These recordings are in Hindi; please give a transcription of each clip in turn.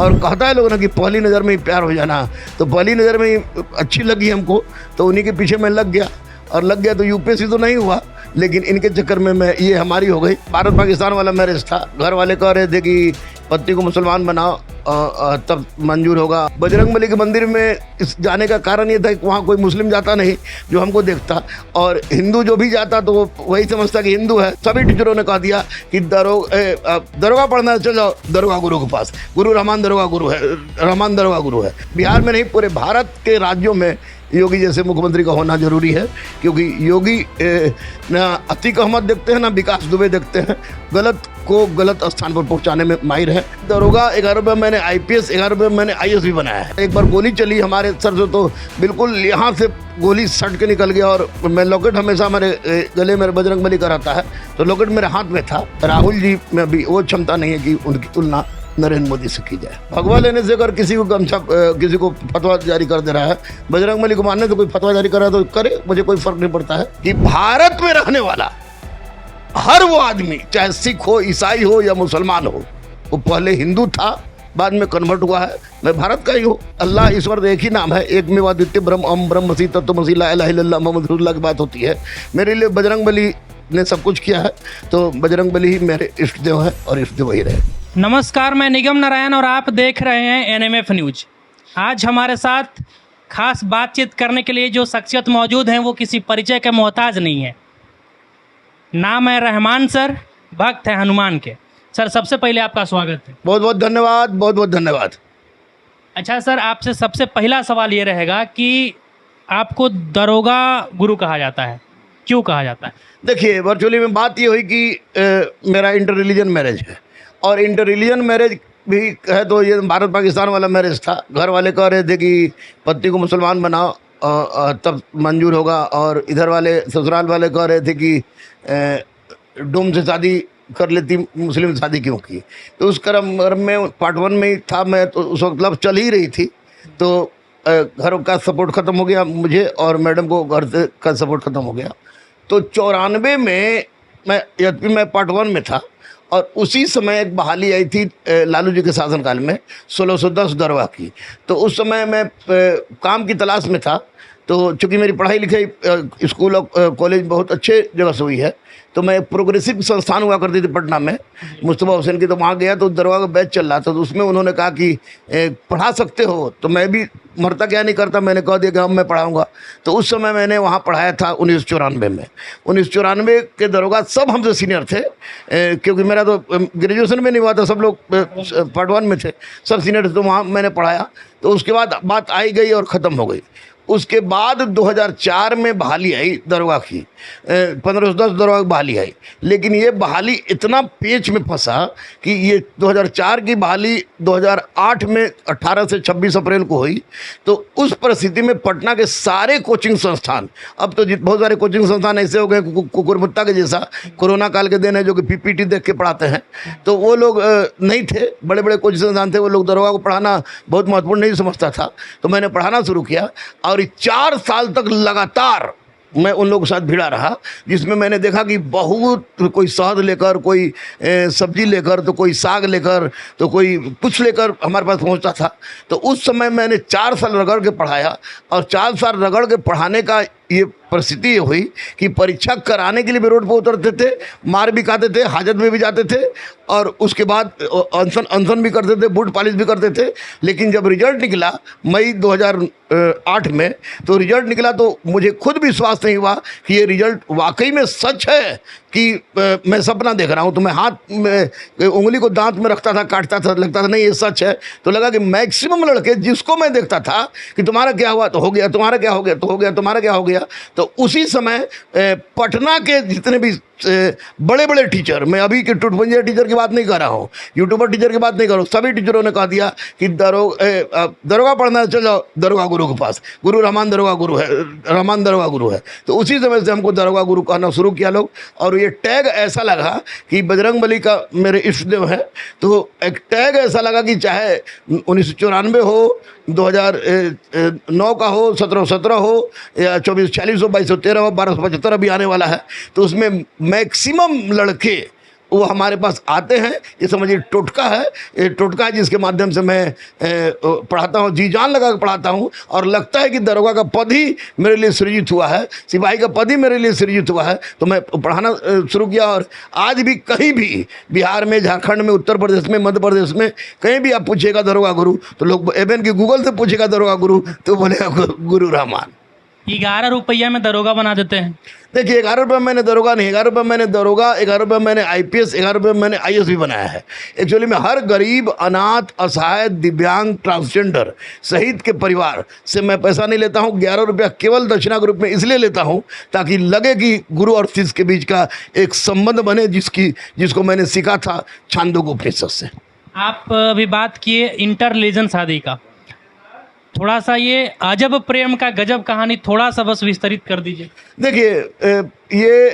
और कहता है लोग ना कि पहली नज़र में ही प्यार हो जाना, तो पहली नज़र में ही अच्छी लगी हमको, तो उन्हीं के पीछे मैं लग गया। और लग गया तो यूपीएससी तो नहीं हुआ, लेकिन इनके चक्कर में मैं ये हमारी हो गई। भारत पाकिस्तान वाला मैरिज था, घर वाले कह रहे थे कि पति को मुसलमान बनाओ तब मंजूर होगा। बजरंगबली के मंदिर में इस जाने का कारण ये था कि वहाँ कोई मुस्लिम जाता नहीं जो हमको देखता, और हिंदू जो भी जाता तो वो वही समझता कि हिंदू है। सभी टीचरों ने कह दिया कि दरोगा पढ़ना चल जाओ दरोगा गुरु के पास, गुरु रहमान दरोगा गुरु है, रहमान दरोगा गुरु है। बिहार में नहीं, पूरे भारत के राज्यों में योगी जैसे मुख्यमंत्री का होना जरूरी है, क्योंकि योगी ना अतीक अहमद देखते हैं ना विकास दुबे देखते हैं, गलत को गलत स्थान पर पहुंचाने में माहिर है। दरोगा 11 में मैंने IPS, 11 में मैंने IAS भी बनाया है। एक बार गोली चली हमारे सर से तो बिल्कुल यहाँ से गोली सट के निकल गया, और मैं लॉकेट हमेशा मेरे गले में बजरंगबली का रहता है, तो लॉकेट मेरे हाथ में था। राहुल जी में भी वो क्षमता नहीं है कि उनकी तुलना नरेंद्र मोदी से की जाए। भगवा लेने से अगर किसी को गमछा किसी को फतवा जारी कर दे रहा है, बजरंगबली को मानने तो कोई फतवा जारी कर रहा है तो करे, मुझे कोई फर्क नहीं पड़ता है। कि भारत में रहने वाला हर वो आदमी, चाहे सिख हो, ईसाई हो या मुसलमान हो, वो पहले हिंदू था, बाद में कन्वर्ट हुआ है। मैं भारत का ही हूँ। अल्लाह ईश्वर एक ही नाम है, एक में वादित्य ब्रह्म ब्रह्मसी तत्वमसी ला इलाहा इल्लल्लाह मोहम्मद रसूलुल्लाह की बात होती है। मेरे लिए बजरंगबली ने सब कुछ किया है, तो बजरंगबली ही मेरे इष्ट देव है और इष्ट देव वही रहे। नमस्कार, मैं निगम नारायण और आप देख रहे हैं NMF न्यूज। आज हमारे साथ खास बातचीत करने के लिए जो शख्सियत मौजूद हैं वो किसी परिचय के मोहताज नहीं है। नाम है रहमान सर, भक्त है हनुमान के। सर, सबसे पहले आपका स्वागत है। बहुत बहुत धन्यवाद, बहुत बहुत धन्यवाद। अच्छा सर, आपसे सबसे पहला सवाल ये रहेगा कि आपको दरोगा गुरु कहा जाता है, क्यों कहा जाता है? देखिए, वर्चुअली में बात ये हुई कि मेरा इंटर रिलीजन मैरिज है, और इंटर रिलीजन मैरिज भी है तो ये भारत पाकिस्तान वाला मैरिज था। घर वाले कह रहे थे कि पति को मुसलमान बनाओ तब मंजूर होगा, और इधर वाले ससुराल वाले कह रहे थे कि डोम से शादी कर लेती, मुस्लिम शादी क्यों की। तो उस क्रम में पार्ट 1 में ही था मैं, तो उस वक्त लव चल ही रही थी, तो घर का सपोर्ट ख़त्म हो गया मुझे, और मैडम को घर से का सपोर्ट ख़त्म हो गया। तो 94 में मैं पार्ट 1 में था, और उसी समय एक बहाली आई थी लालू जी के शासनकाल में 1610 दरवा की। तो उस समय मैं काम की तलाश में था, तो चूँकि मेरी पढ़ाई लिखाई स्कूल और कॉलेज बहुत अच्छे जगह से हुई है, तो मैं प्रोग्रेसिव संस्थान हुआ करती थी पटना में, मुस्तफ़ा हुसैन की, तो वहाँ गया तो दरवा का बैच चल रहा था। तो उसमें उन्होंने कहा कि पढ़ा सकते हो, तो मैं भी मरता क्या नहीं करता, मैंने कह दिया कि हम मैं पढ़ाऊँगा। तो उस समय मैंने वहाँ पढ़ाया था 1994 में। 1994 के दरोगा सब हमसे सीनियर थे, क्योंकि मेरा तो ग्रेजुएशन में नहीं हुआ था, सब लोग पार्ट 1 में थे, सब सीनियर थे, तो वहाँ मैंने पढ़ाया। तो उसके बाद बात आई गई और ख़त्म हो गई। उसके बाद 2004 में बहाली आई दरोगा की, 1510 दरोगा की बहाली आई, लेकिन ये बहाली इतना पेच में फंसा कि ये 2004 की बहाली 2008 में 18 से 26 अप्रैल को हुई। तो उस परिस्थिति में पटना के सारे कोचिंग संस्थान, अब तो बहुत सारे कोचिंग संस्थान ऐसे हो गए कुकुरमुत्ता के जैसा, कोरोना काल के दिन है, जो कि PPT देख के पढ़ाते हैं, तो वो लोग नहीं थे, बड़े बड़े कोचिंग संस्थान थे, वो लोग दरोगा को पढ़ाना बहुत महत्वपूर्ण नहीं समझता था। तो मैंने पढ़ाना शुरू किया, और 4 साल तक लगातार मैं उन लोगों के साथ भिड़ा रहा, जिसमें मैंने देखा कि बहुत, कोई शहद लेकर, कोई सब्जी लेकर, तो कोई साग लेकर, तो कोई कुछ लेकर हमारे पास पहुंचता था। तो उस समय मैंने 4 साल रगड़ के पढ़ाया, और 4 साल रगड़ के पढ़ाने का ये परिस्थिति ये हुई कि परीक्षा कराने के लिए भी रोड पर उतरते थे, मार भी खाते थे, हाजत में भी जाते थे, और उसके बाद अनशन भी करते थे, बूट पॉलिश भी करते थे। लेकिन जब रिजल्ट निकला मई 2008 में, तो रिजल्ट निकला तो मुझे खुद विश्वास नहीं हुआ कि ये रिजल्ट वाकई में सच है कि मैं सपना देख रहा हूँ। तो मैं हाथ में उंगली को दांत में रखता था, काटता था, लगता था नहीं ये सच है। तो लगा कि मैक्सिमम लड़के जिसको मैं देखता था कि तुम्हारा क्या हुआ तो हो गया, तुम्हारा क्या हो गया तो हो गया, तुम्हारा क्या हो गया, तो उसी समय पटना के जितने भी बड़े बड़े टीचर, मैं अभी के टुटपुंजिया टीचर की बात नहीं कर रहा हूँ, यूट्यूबर टीचर की बात नहीं कर रहा हूँ, सभी टीचरों ने कह दिया कि दरोगा पढ़ना चल जाओ दरोगा गुरु के पास, गुरु रहमान दरोगा गुरु है, रहमान दरोगा गुरु है। तो उसी समय से हमको दरोगा गुरु कहना शुरू किया लोग, और ये टैग ऐसा लगा कि बजरंगबली का मेरे इष्ट देव है, तो एक टैग ऐसा लगा कि चाहे 1994 हो, 2009 का हो, 1717 हो, या 2446 हो, 2213 हो, 1275 अभी आने वाला है, तो उसमें मैक्सिमम लड़के वो हमारे पास आते हैं। ये समझिए टोटका है, ये टोटका है जिसके माध्यम से मैं पढ़ाता हूँ, जी जान लगा कर पढ़ाता हूँ। और लगता है कि दरोगा का पद ही मेरे लिए सृजित हुआ है, सिपाही का पद ही मेरे लिए सृजित हुआ है, तो मैं पढ़ाना शुरू किया। और आज भी कहीं भी बिहार में, झारखंड में, उत्तर प्रदेश में, मध्य प्रदेश में कहीं भी आप पूछिएगा दरोगा गुरु, तो लोग एवं कि गूगल से पूछेगा दरोगा गुरु तो बोलेगा गुरु रहमान। 11 रुपया में दरोगा बना देते हैं। देखिए 11 रुपये मैंने दरोगा नहीं, 11 रुपये मैंने दरोगा, 11 रुपये मैंने IPS, 11 रुपये मैंने IAS भी बनाया है। एक्चुअली मैं हर गरीब, अनाथ, असहाय, दिव्यांग, ट्रांसजेंडर सहित के परिवार से मैं पैसा नहीं लेता हूँ। 11 रुपया केवल दक्षिणा के रूप में इसलिए लेता हूँ ताकि लगे कि गुरु और शिष्य के बीच का एक संबंध बने, जिसको मैंने सीखा था छांदोग्य उपनिषद से। आप अभी बात किए इंटर रिलीजन शादी का, थोड़ा सा ये अजब प्रेम का गजब कहानी थोड़ा सा बस विस्तरित कर दीजिए। देखिए ये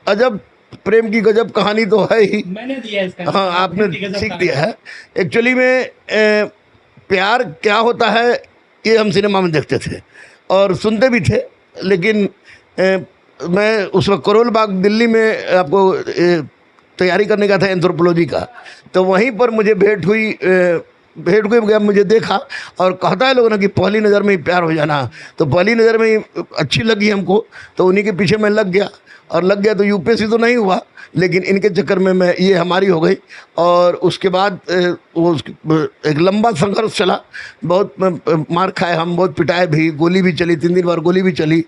अजब प्रेम की गजब कहानी तो है ही, मैंने दिया इसका, हाँ आपने सीख दिया है। एक्चुअली में प्यार क्या होता है ये हम सिनेमा में देखते थे और सुनते भी थे, लेकिन मैं उस वक्त करोल बाग दिल्ली में आपको तैयारी करने का था एंथ्रोपोलॉजी का, तो वहीं पर मुझे भेंट हुई गया, मुझे देखा और कहता है लोगों ने कि पहली नज़र में ही प्यार हो जाना, तो पहली नज़र में ही अच्छी लगी हमको, तो उन्हीं के पीछे मैं लग गया। और लग गया तो UPSC तो नहीं हुआ, लेकिन इनके चक्कर में मैं ये हमारी हो गई। और उसके बाद वो एक लंबा संघर्ष चला, बहुत मार खाए हम, बहुत पिटाए भी, गोली भी चली, 3 बार गोली भी चली।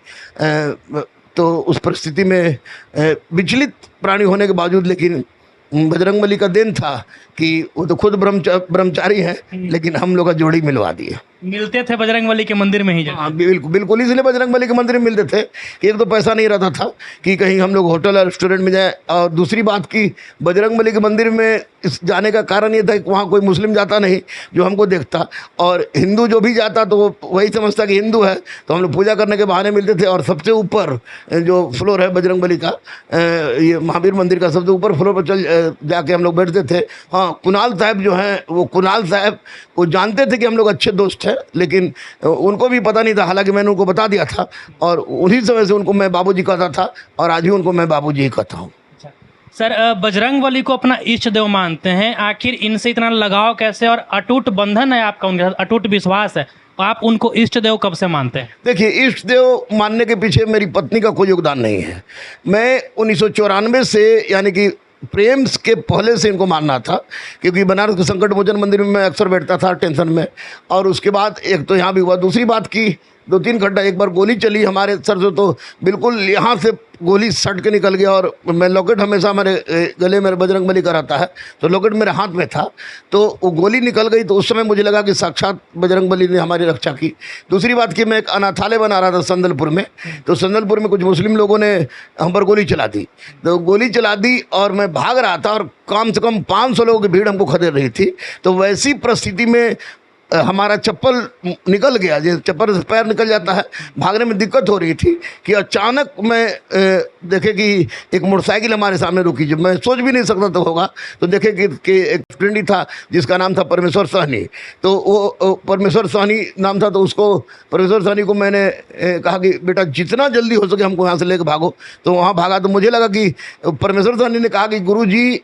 तो उस परिस्थिति में विचलित प्राणी होने के बावजूद, लेकिन बजरंगबली का देन था कि वो तो खुद ब्रह्मचारी हैं, लेकिन हम लोग का जोड़ी मिलवा दिए। मिलते थे बजरंगबली के मंदिर में ही जाके? हाँ बिल्कुल, इसलिए बजरंगबली के मंदिर में मिलते थे कि एक तो पैसा नहीं रहता था कि कहीं हम लोग होटल और रेस्टोरेंट में जाए, और दूसरी बात कि बजरंगबली के मंदिर में इस जाने का कारण ये था कि वहाँ कोई मुस्लिम जाता नहीं जो हमको देखता, और हिंदू जो भी जाता तो वो वही समझता कि हिंदू है, तो हम लोग पूजा करने के बहाने मिलते थे। और सबसे ऊपर जो फ्लोर है बजरंगबली का, ये महावीर मंदिर का सबसे ऊपर फ्लोर पर जाके हम लोग बैठते थे। हाँ, कुणाल साहब जो हैं, वो कुणाल साहब वो जानते थे कि हम लोग अच्छे दोस्त हैं, लेकिन उनको भी पता नहीं था, हालांकि मैंने उनको बता दिया था, और उन्हीं समय से उनको मैं बाबूजी कहता था और आज भी उनको मैं बाबूजी ही कहता हूँ। सर, बजरंगबली को अपना इष्ट देव मानते हैं, आखिर इनसे इतना लगाव कैसे, और अटूट बंधन है आपका उनके साथ, अटूट विश्वास है, आप उनको इष्ट देव कब से मानते हैं? देखिए, इष्ट देव मानने के पीछे मेरी पत्नी का कोई योगदान नहीं है। मैं 1994 से, यानी कि प्रेम के पहले से इनको मानना था, क्योंकि बनारस के संकट मोचन मंदिर में मैं अक्सर बैठता था टेंशन में, और उसके बाद एक तो यहाँ भी हुआ, दूसरी बात की 2-3 घंटा एक बार गोली चली हमारे सर से, तो बिल्कुल यहाँ से गोली सट के निकल गया। और मैं लॉकेट हमेशा मेरे गले में बजरंगबली का रहता है, तो लॉकेट मेरे हाथ में था, तो वो गोली निकल गई, तो उस समय मुझे लगा कि साक्षात बजरंगबली ने हमारी रक्षा की। दूसरी बात कि मैं एक अनाथालय बना रहा था संदलपुर में, तो संदलपुर में कुछ मुस्लिम लोगों ने हम पर गोली चला दी, तो गोली चला दी और मैं भाग रहा था, और कम से कम 500 लोगों की भीड़ हमको खदेड़ रही थी। तो वैसी परिस्थिति में हमारा चप्पल निकल गया, जैसे चप्पल से पैर निकल जाता है, भागने में दिक्कत हो रही थी कि अचानक मैं देखे कि एक मोटरसाइकिल हमारे सामने रुकी, जब मैं सोच भी नहीं सकता तो होगा, तो देखे कि एक फ्रेंड ही था जिसका नाम था परमेश्वर सहनी, तो वो परमेश्वर सहनी नाम था, तो उसको परमेश्वर सहनी को मैंने कहा कि बेटा जितना जल्दी हो सके हमको यहाँ से लेकर भागो। तो वहाँ भागा, तो मुझे लगा कि परमेश्वर सहनी ने कहा कि गुरुजी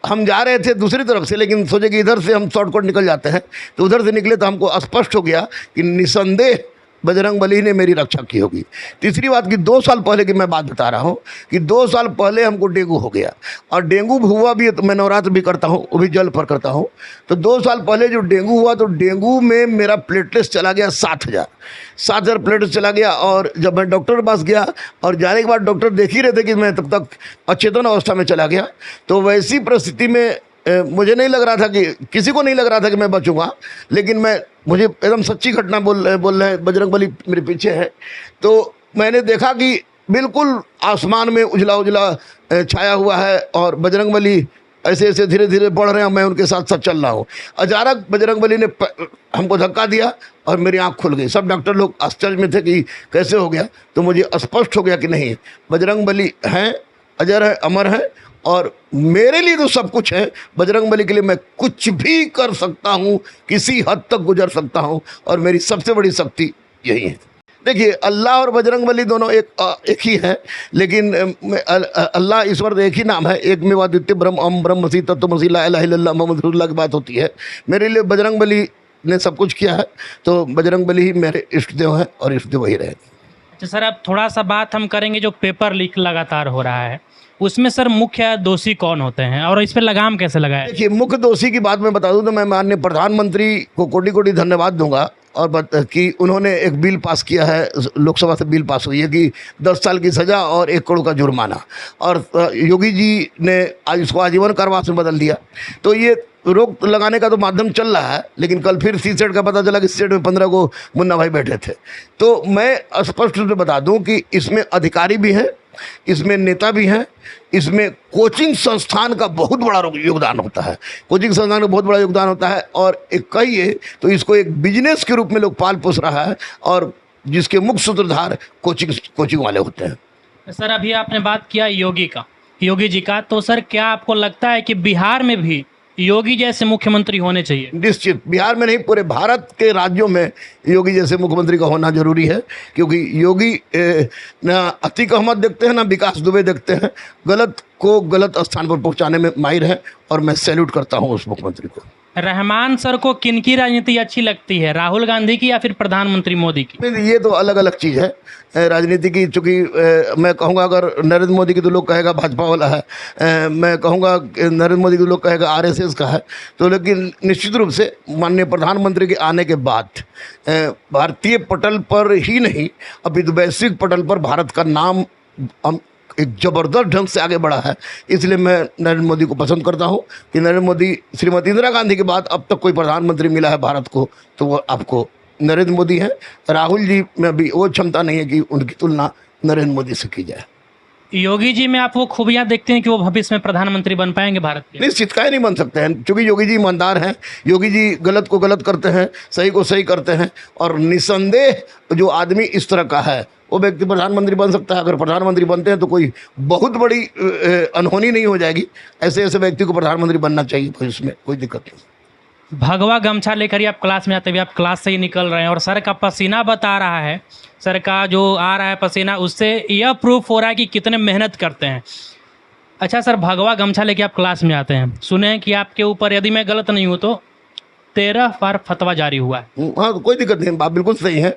हम जा रहे थे दूसरी तरफ से, लेकिन सोचे कि इधर से हम शॉर्टकट निकल जाते हैं, तो उधर से निकले, तो हमको स्पष्ट हो गया कि निसंदेह बजरंगबली ने मेरी रक्षा की होगी। तीसरी बात कि 2 साल पहले की मैं बात बता रहा हूँ कि 2 साल पहले हमको डेंगू हो गया, और डेंगू हुआ भी, तो मैं नवरात्र भी करता हूँ, वो भी जल पर करता हूँ। तो 2 साल पहले जो डेंगू हुआ, तो डेंगू में मेरा प्लेटलेट्स चला गया 7,000 प्लेटलेट्स चला गया। और जब मैं डॉक्टर के पास गया, और जाने के बाद डॉक्टर देख ही रहे थे कि मैं तब तक अचेतन अवस्था में चला गया, तो वैसी परिस्थिति में मुझे नहीं लग रहा था कि, किसी को नहीं लग रहा था कि मैं बचूंगा, लेकिन मुझे एकदम सच्ची घटना बोल रहे हैं, बजरंगबली मेरे पीछे है। तो मैंने देखा कि बिल्कुल आसमान में उजला छाया हुआ है, और बजरंगबली ऐसे ऐसे धीरे धीरे बढ़ रहे हैं, मैं उनके साथ साथ चल रहा हूँ। अचानक बजरंगबली ने हमको धक्का दिया और मेरी आँख खुल गई। सब डॉक्टर लोग आश्चर्य में थे कि कैसे हो गया, तो मुझे स्पष्ट हो गया कि नहीं, बजरंगबली हैं, अजर है, अमर है, और मेरे लिए तो सब कुछ है। बजरंगबली के लिए मैं कुछ भी कर सकता हूँ, किसी हद तक गुजर सकता हूँ, और मेरी सबसे बड़ी शक्ति यही है। देखिए, अल्लाह और बजरंगबली दोनों एक ही है, लेकिन अल्लाह ईश्वर एक ही नाम है। एक में अद्वितीय ब्रह्म अम ब्रह्मसी तत्वमसी ला इलाहा इल्लल्लाह मोहम्मद रसूलुल्लाह की बात होती है। मेरे लिए बजरंगबली ने सब कुछ किया है, तो बजरंगबली ही मेरे इष्ट देव हैं और इष्ट देव वही रहेंगे। अच्छा सर, अब थोड़ा सा बात हम करेंगे जो पेपर लीक लगातार हो रहा है, उसमें सर मुख्य दोषी कौन होते हैं और इस पर लगाम कैसे लगाया? देखिए, मुख्य दोषी की बात मैं बता दूं तो मैं माननीय प्रधानमंत्री को कोटि कोटि धन्यवाद दूंगा और कि उन्होंने एक बिल पास किया है, लोकसभा से बिल पास हुई है कि 10 साल की सज़ा और 1 करोड़ का जुर्माना, और योगी जी ने आज इसको आजीवन कारावास में बदल दिया। तो ये रोक लगाने का तो माध्यम चल रहा है, लेकिन कल फिर सीसेट का पता चला कि सीसेट में 15 को मुन्ना भाई बैठे थे। तो मैं स्पष्ट रूप से बता दूं कि इसमें अधिकारी भी हैं, इसमें नेता भी हैं, इसमें कोचिंग संस्थान का बहुत बड़ा योगदान होता है, कोचिंग संस्थान का बहुत बड़ा योगदान होता है। और एक कहिए तो इसको एक बिजनेस के रूप में लोग पाल पोस रहा है, और जिसके मुख्य सूत्रधार कोचिंग वाले होते हैं। सर, अभी आपने बात किया योगी जी का, तो सर क्या आपको लगता है कि बिहार में भी योगी जैसे मुख्यमंत्री होने चाहिए? निश्चित, बिहार में नहीं, पूरे भारत के राज्यों में योगी जैसे मुख्यमंत्री का होना जरूरी है, क्योंकि योगी ना अतीक अहमद देखते हैं ना विकास दुबे देखते हैं, गलत को गलत स्थान पर पहुंचाने में माहिर है, और मैं सैल्यूट करता हूं उस मुख्यमंत्री को। रहमान सर को किनकी राजनीति अच्छी लगती है, राहुल गांधी की या फिर प्रधानमंत्री मोदी की? ये तो अलग अलग चीज़ है राजनीति की, चूँकि मैं कहूँगा अगर नरेंद्र मोदी की तो लोग कहेगा भाजपा वाला है, मैं कहूँगा नरेंद्र मोदी की तो लोग कहेगा आरएसएस का है। तो लेकिन निश्चित रूप से माननीय प्रधानमंत्री के आने के बाद भारतीय पटल पर ही नहीं, अभी तो वैश्विक पटल पर भारत का नाम एक ज़बरदस्त ढंग से आगे बढ़ा है। इसलिए मैं नरेंद्र मोदी को पसंद करता हूं कि नरेंद्र मोदी, श्रीमती इंदिरा गांधी के बाद अब तक कोई प्रधानमंत्री मिला है भारत को तो वो आपको नरेंद्र मोदी है। राहुल जी में भी वो क्षमता नहीं है कि उनकी तुलना नरेंद्र मोदी से की जाए। योगी जी में आप वो खूबियां देखते हैं कि वो भविष्य में प्रधानमंत्री बन पाएंगे भारत के? निश्चित, काहे नहीं बन सकते हैं, क्योंकि योगी जी ईमानदार हैं, योगी जी गलत को गलत करते हैं, सही को सही करते हैं, और निसंदेह जो आदमी इस तरह का है वो व्यक्ति प्रधानमंत्री बन सकता है। अगर प्रधानमंत्री बनते हैं तो कोई बहुत बड़ी अनहोनी नहीं हो जाएगी। ऐसे ऐसे व्यक्ति को प्रधानमंत्री बनना चाहिए, कोई उसमें कोई दिक्कत नहीं। भगवा गमछा लेकर ही आप क्लास में आते हुए, आप क्लास से ही निकल रहे हैं और सर का पसीना बता रहा है, सर का जो आ रहा है पसीना, उससे यह प्रूफ हो रहा है कि कितने मेहनत करते हैं। अच्छा सर, भगवा गमछा लेके आप क्लास में आते हैं, सुने हैं कि आपके ऊपर, यदि मैं गलत नहीं हूँ तो 13 बार फतवा जारी हुआ है। हाँ, तो कोई दिक्कत नहीं, बात बिल्कुल सही है।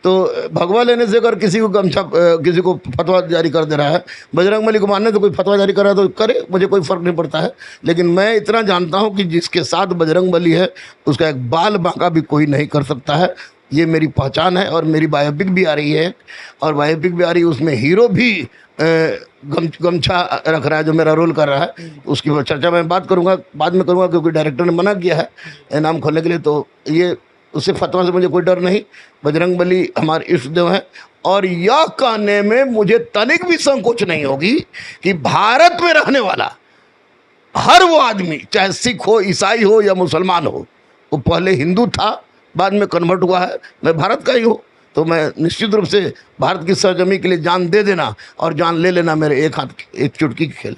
तो भगवा लेने से अगर किसी को गमछा, किसी को फतवा जारी कर दे रहा है, बजरंगबली को मानने तो कोई फतवा जारी कर रहा है तो करे, मुझे कोई फ़र्क नहीं पड़ता है। लेकिन मैं इतना जानता हूँ कि जिसके साथ बजरंगबली है उसका एक बाल बांका भी कोई नहीं कर सकता है। ये मेरी पहचान है, और मेरी बायोपिक भी आ रही है, और बायोपिक भी आ रही है, उसमें हीरो भी गमछा रख रहा है जो मेरा रोल कर रहा है। उसकी चर्चा मैं बात करूँगा, बाद में करूँगा, क्योंकि डायरेक्टर ने मना किया है नाम खोलने के लिए। तो ये उससे फतवा से मुझे कोई डर नहीं। बजरंगबली हमारे इष्ट देव हैं, और यह कहने में मुझे तनिक भी संकोच नहीं होगी कि भारत में रहने वाला हर वो आदमी, चाहे सिख हो, ईसाई हो या मुसलमान हो, वो पहले हिंदू था, बाद में कन्वर्ट हुआ है, मैं भारत का ही हूँ, तो मैं निश्चित रूप से भारत की सरजमी के लिए जान दे देना और जान ले लेना मेरे एक हाथ, एक चुटकी की खेल।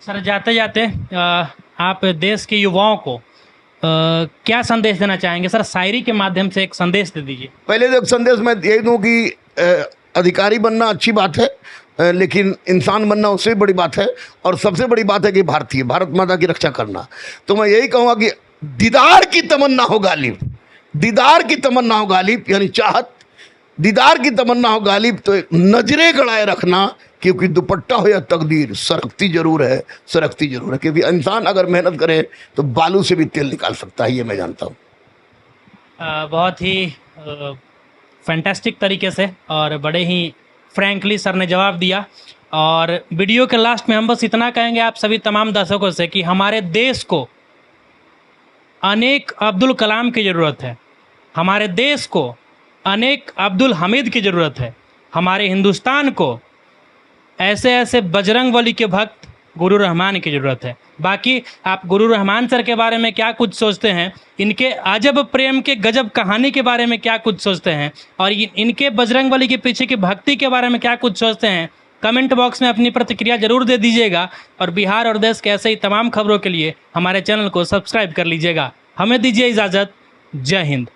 सर, जाते जाते आप देश के युवाओं को क्या संदेश देना चाहेंगे? सर, शायरी के माध्यम से एक संदेश दे दीजिए। पहले तो एक संदेश मैं यही दूँ कि अधिकारी बनना अच्छी बात है, लेकिन इंसान बनना उससे बड़ी बात है, और सबसे बड़ी बात है कि भारत माता की रक्षा करना। तो मैं यही कहूँगा कि दीदार की तमन्ना हो गालिब, दीदार की तमन्ना हो गालिब, यानी चाहत, दीदार की तमन्ना हो गालिब, तो नजरें गड़ाए रखना, क्योंकि दुपट्टा हो या तकदीर सरकती जरूर है, सरकती जरूर है। क्योंकि इंसान अगर मेहनत करे तो बालू से भी तेल निकाल सकता है, ये मैं जानता हूँ। बहुत ही फैंटास्टिक तरीके से और बड़े ही फ्रैंकली सर ने जवाब दिया। और वीडियो के लास्ट में हम बस इतना कहेंगे आप सभी तमाम दर्शकों से कि हमारे देश को अनेक अब्दुल कलाम की ज़रूरत है, हमारे देश को अनेक अब्दुल हमीद की ज़रूरत है, हमारे हिंदुस्तान को ऐसे ऐसे बजरंगबली के भक्त गुरु रहमान की ज़रूरत है। बाकी आप गुरु रहमान सर के बारे में क्या कुछ सोचते हैं, इनके अजब प्रेम के गजब कहानी के बारे में क्या कुछ सोचते हैं, और इनके बजरंगबली के पीछे की भक्ति के बारे में क्या कुछ सोचते हैं, कमेंट बॉक्स में अपनी प्रतिक्रिया जरूर दे दीजिएगा। और बिहार और देश के ऐसे ही तमाम खबरों के लिए हमारे चैनल को सब्सक्राइब कर लीजिएगा। हमें दीजिए इजाज़त। जय हिंद।